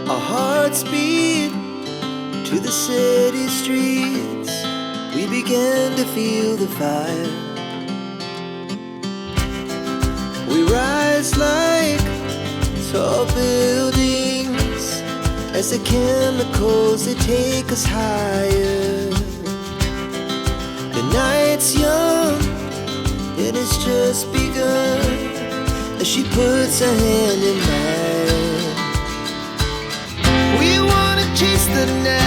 Our hearts beat to the city streets. We began to feel the fire. We rise like tall buildings as the chemicals, they take us higher. The night's young, it has just begun, as she puts her hand in mine. We wanna chase the night,